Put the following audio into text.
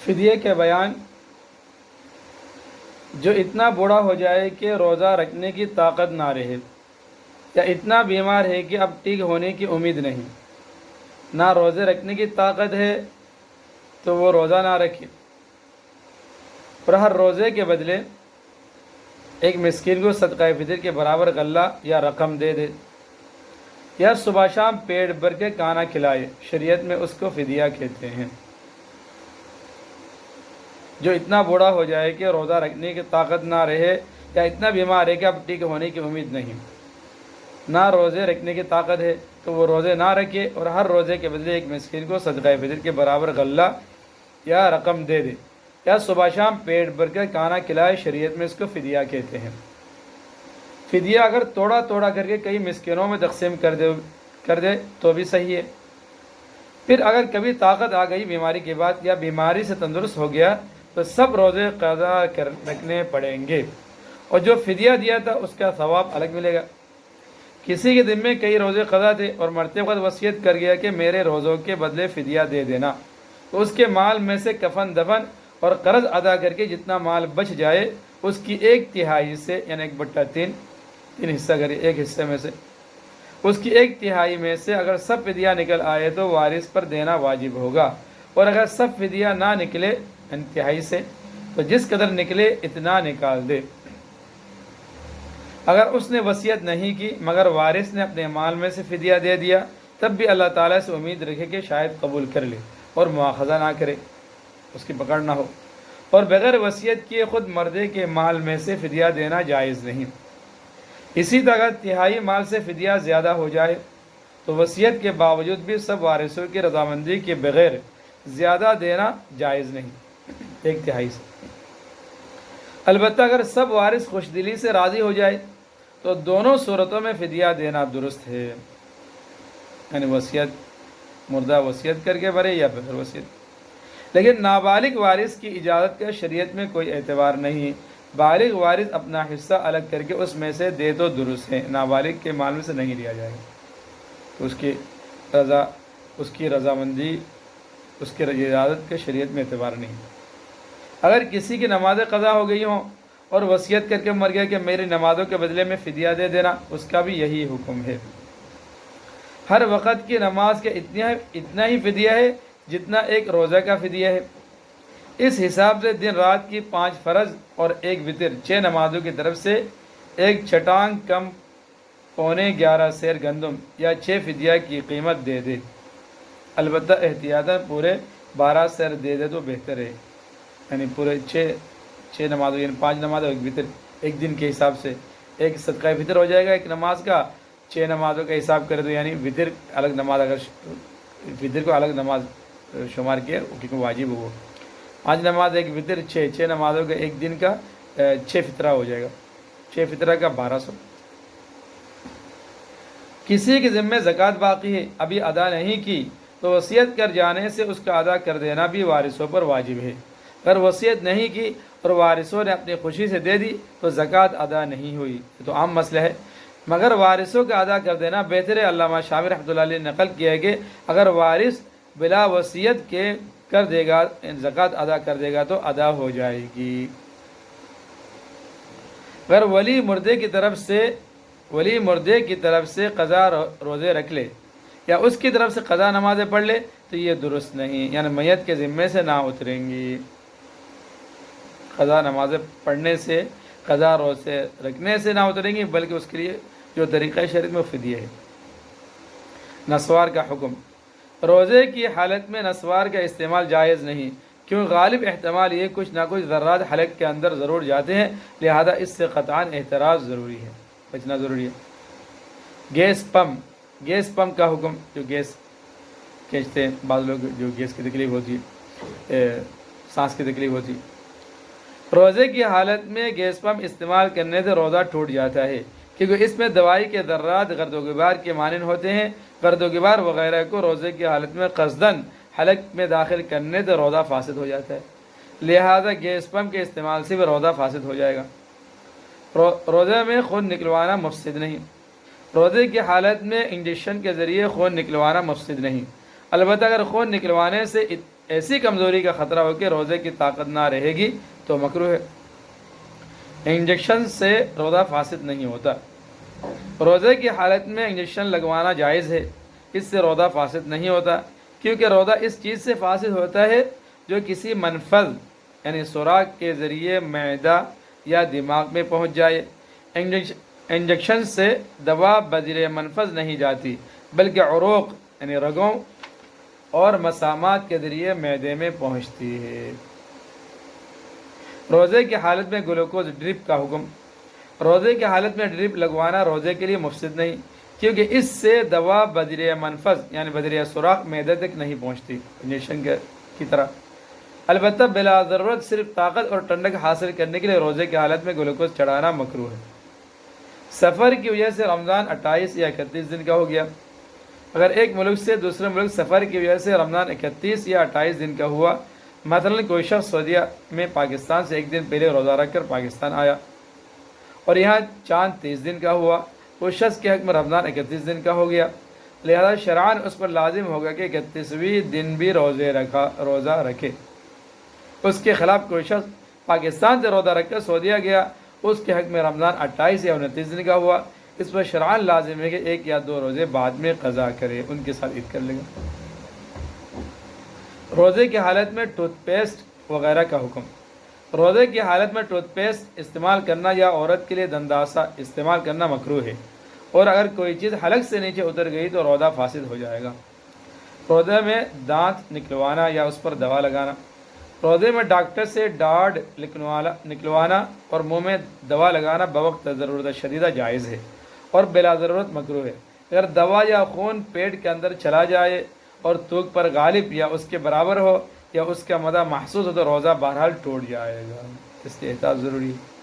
فدیے کے بیان، جو اتنا بوڑھا ہو جائے کہ روزہ رکھنے کی طاقت نہ رہے، یا اتنا بیمار ہے کہ اب ٹھیک ہونے کی امید نہیں، نہ روزے رکھنے کی طاقت ہے تو وہ روزہ نہ رکھے، اور ہر روزے کے بدلے ایک مسکین کو صدقہ فطر کے برابر غلہ یا رقم دے دے، یا صبح شام پیٹ بھر کے کھانا کھلائے، شریعت میں اس کو فدیہ کہتے ہیں۔ جو اتنا بوڑھا ہو جائے کہ روزہ رکھنے کی طاقت نہ رہے، یا اتنا بیمار ہے کہ اب ٹھیک ہونے کی امید نہیں، نہ روزے رکھنے کی طاقت ہے تو وہ روزے نہ رکھے، اور ہر روزے کے بدلے ایک مسکین کو صدقہ فطر کے برابر غلہ یا رقم دے دے، یا صبح شام پیٹ بھر کے کھانا کھلائے، شریعت میں اس کو فدیہ کہتے ہیں۔ فدیہ اگر توڑا توڑا کر کے کئی مسکینوں میں تقسیم کر دے تو بھی صحیح ہے۔ پھر اگر کبھی طاقت آ گئی بیماری کے بعد، یا بیماری سے تندرست ہو گیا، تو سب روزے قضا رکھنے پڑیں گے، اور جو فدیہ دیا تھا اس کا ثواب الگ ملے گا۔ کسی کے ذمے کئی روزے قضا تھے اور مرتے وقت وصیت کر گیا کہ میرے روزوں کے بدلے فدیہ دے دینا، تو اس کے مال میں سے کفن دفن اور قرض ادا کر کے جتنا مال بچ جائے اس کی 1/3 سے، یعنی 1/3 تین حصہ کرے، ایک حصے میں سے اس کی 1/3 میں سے اگر سب فدیہ نکل آئے تو وارث پر دینا واجب ہوگا، اور اگر سب فدیہ نہ نکلے انتہائی سے تو جس قدر نکلے اتنا نکال دے۔ اگر اس نے وصیت نہیں کی مگر وارث نے اپنے مال میں سے فدیہ دے دیا، تب بھی اللہ تعالیٰ سے امید رکھے کہ شاید قبول کر لے اور مواخذہ نہ کرے، اس کی پکڑ نہ ہو، اور بغیر وصیت کیے خود مردے کے مال میں سے فدیہ دینا جائز نہیں۔ اسی طرح تہائی مال سے فدیہ زیادہ ہو جائے تو وصیت کے باوجود بھی سب وارثوں کی رضامندی کے بغیر زیادہ دینا جائز نہیں، 1/3 سے۔ البتہ اگر سب وارث خوش دلی سے راضی ہو جائے تو دونوں صورتوں میں فدیہ دینا درست ہے، یعنی وصیت، مردہ وصیت کر کے بھرے یا بغیر وصیت۔ لیکن نابالغ وارث کی اجازت کا شریعت میں کوئی اعتبار نہیں، بالغ وارث اپنا حصہ الگ کر کے اس میں سے دے تو درست ہے، نابالغ کے مال میں سے نہیں لیا جائے گا، تو اس کی رضامندی، اس کی اجازت کے شریعت میں اعتبار نہیں۔ اگر کسی کی نمازیں قضا ہو گئی ہوں اور وصیت کر کے مر گیا کہ میری نمازوں کے بدلے میں فدیہ دے دینا، اس کا بھی یہی حکم ہے۔ ہر وقت کی نماز کے اتنا ہی فدیہ ہے جتنا ایک روزہ کا فدیہ ہے۔ اس حساب سے دن رات کی 5 فرض اور 1 وتر 6 نمازوں کی طرف سے 1 چٹانگ کم 11.25 سیر گندم یا 6 فدیہ کی قیمت دے دے، البتہ احتیاطاً پورے 12 سیر دے دے تو بہتر ہے، یعنی پورے 6 نمازوں، یعنی 5 نمازوں 1 وتر، ایک دن کے حساب سے ایک صدقہ فطر ہو جائے گا ایک نماز کا، 6 نمازوں کا حساب کرے تو یعنی وتر الگ نماز، اگر وتر کو الگ نماز شمار کیا کیونکہ واجب ہو، 5 نماز 1 وتر، 6 نمازوں کا ایک دن کا 6 فطرہ ہو جائے گا، 6 فطرہ کا 1200۔ کسی کے ذمے زکوٰۃ باقی ہے، ابھی ادا نہیں کی، تو وصیت کر جانے سے اس کا ادا کر دینا بھی وارثوں پر واجب ہے۔ اگر وصیت نہیں کی اور وارثوں نے اپنی خوشی سے دے دی تو زکوٰۃ ادا نہیں ہوئی، یہ تو عام مسئلہ ہے، مگر وارثوں کا ادا کر دینا بہتر ہے۔ علامہ شامی رحمۃ اللہ علیہ نے نقل کیا ہے کہ اگر وارث بلا وصیت کے کر دے گا، زکوٰۃ ادا کر دے گا تو ادا ہو جائے گی۔ اگر ولی مردے کی طرف سے قضا روزے رکھ لے یا اس کی طرف سے قضا نمازیں پڑھ لے تو یہ درست نہیں، یعنی میت کے ذمے سے نہ اتریں گی۔ قضا نمازیں پڑھنے سے، قضا روزے رکھنے سے نہ اتریں گی، بلکہ اس کے لیے جو طریقہ شریعت میں فدیہ ہے۔ نسوار کا حکم، روزے کی حالت میں نسوار کا استعمال جائز نہیں، کیوں غالب احتمال یہ کچھ نہ کچھ ذرات حلق کے اندر ضرور جاتے ہیں، لہذا اس سے قطعاً احتراز ضروری ہے، بچنا ضروری ہے۔ گیس پمپ کا حکم، جو گیس کھینچتے ہیں بعض لوگ، جو گیس کی تکلیف ہوتی ہے، سانس کی تکلیف ہوتی ہے، روزے کی حالت میں گیس پمپ استعمال کرنے سے روزہ ٹوٹ جاتا ہے، کیونکہ اس میں دوائی کے ذرات گرد و غبار کے مانند ہوتے ہیں، گرد و غبار وغیرہ کو روزے کی حالت میں قصداً حلق میں داخل کرنے سے روزہ فاسد ہو جاتا ہے، لہذا گیس پمپ کے استعمال سے بھی روزہ فاسد ہو جائے گا۔ روزے میں خون نکلوانا مفسد نہیں، روزے کی حالت میں انجیکشن کے ذریعے خون نکلوانا مفسد نہیں، البتہ اگر خون نکلوانے سے ایسی کمزوری کا خطرہ ہو کہ روزے کی طاقت نہ رہے گی تو مکروہ ہے۔ انجیکشن سے روزہ فاسد نہیں ہوتا۔ روزے کی حالت میں انجیکشن لگوانا جائز ہے، اس سے روزہ فاسد نہیں ہوتا، کیونکہ روزہ اس چیز سے فاسد ہوتا ہے جو کسی منفذ یعنی سوراخ کے ذریعے معدہ یا دماغ میں پہنچ جائے۔ انجیکشن سے دوا بذریعہ منفذ نہیں جاتی، بلکہ عروق یعنی رگوں اور مسامات کے ذریعے معدے میں پہنچتی ہے۔ روزے کی حالت میں گلوکوز ڈرپ کا حکم۔ روزے کی حالت میں ڈرپ لگوانا روزے کے لیے مفسد نہیں، کیونکہ اس سے دوا بذریعہ منفذ یعنی بذریعہ سوراخ معدے تک نہیں پہنچتی انجیکشن کی طرح۔ البتہ بلا ضرورت صرف طاقت اور ٹھنڈک حاصل کرنے کے لیے روزے کی حالت میں گلوکوز چڑھانا مکروہ ہے۔ سفر کی وجہ سے رمضان 28 یا 31 دن کا ہو گیا۔ اگر ایک ملک سے دوسرے ملک سفر کی وجہ سے رمضان 31 یا 28 دن کا ہوا، مثلا کوئی شخص سعودیہ میں پاکستان سے ایک دن پہلے روزہ رکھ کر پاکستان آیا اور یہاں چاند 30 دن کا ہوا، اس شخص کے حق میں رمضان 31 دن کا ہو گیا، لہذا شرعاً اس پر لازم ہوگا کہ 31ویں دن بھی روزہ رکھے۔ اس کے خلاف کوئی شخص پاکستان سے روزہ رکھ کر سعودیہ گیا، اس کے حق میں رمضان 28 یا 29 دن کا ہوا، اس پر شرعاً لازم ہے کہ 1 یا 2 روزے بعد میں قضا کرے، ان کے ساتھ عید کر لے گا۔ روزے کی حالت میں ٹوتھ پیسٹ وغیرہ کا حکم۔ روزے کی حالت میں ٹوتھ پیسٹ استعمال کرنا یا عورت کے لیے دنداسا استعمال کرنا مکروہ ہے، اور اگر کوئی چیز حلق سے نیچے اتر گئی تو روزہ فاسد ہو جائے گا۔ روزے میں دانت نکلوانا یا اس پر دوا لگانا۔ روزے میں ڈاکٹر سے ڈاڑھ نکلوانا اور منہ میں دوا لگانا بوقت ضرورت شدیدہ جائز ہے اور بلا ضرورت مکروہ ہے۔ اگر دوا یا خون پیٹ کے اندر چلا جائے اور تھوک پر غالب یا اس کے برابر ہو یا اس کا مدہ محسوس ہو تو روزہ بہرحال ٹوٹ جائے گا، اس کی احتیاط ضروری ہے۔